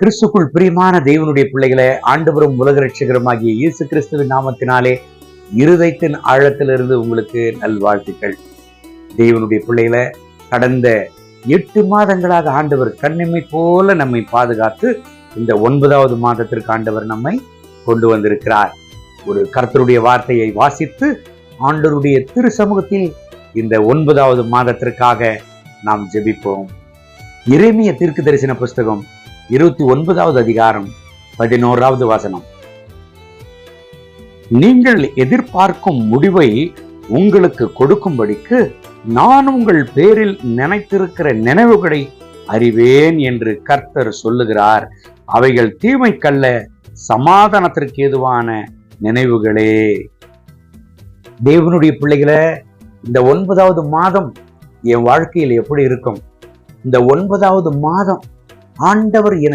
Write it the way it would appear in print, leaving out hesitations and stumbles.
கிறிஸ்துக்குள் பிரியமான தேவனுடைய பிள்ளைகளை, ஆண்டவரும் உலக ரட்சகருமாகிய இயேசு கிறிஸ்துவின் நாமத்தினாலே இருதயத்தின் ஆழத்திலிருந்து உங்களுக்கு நல்வாழ்த்துக்கள். தேவனுடைய பிள்ளைகளை, கடந்த 8 மாதங்களாக ஆண்டவர் கண்ணிமை போல நம்மை பாதுகாத்து இந்த 9வது மாதத்திற்கு ஆண்டவர் நம்மை கொண்டு வந்திருக்கிறார். ஒரு கர்த்தருடைய வார்த்தையை வாசித்து ஆண்டவருடைய திரு சமூகத்தில் இந்த 9வது மாதத்திற்காக நாம் ஜெபிப்போம். எரேமியா தீர்க்க தரிசன புஸ்தகம் 29வது அதிகாரம் 11வது வசனம். நீங்கள் எதிர்பார்க்கும் முடிவை உங்களுக்கு கொடுக்கும்படிக்கு நான் உங்கள் பேரில் நினைத்திருக்கிற நினைவுகளை அறிவேன் என்று கர்த்தர் சொல்லுகிறார். அவைகள் தீமைக்கல்ல, சமாதானத்திற்கு ஏதுவான நினைவுகளே. தேவனுடைய பிள்ளைகளை, இந்த 9வது மாதம் என் வாழ்க்கையில் எப்படி இருக்கும்? இந்த 9வது மாதம் ஆண்டவர் எனக்கு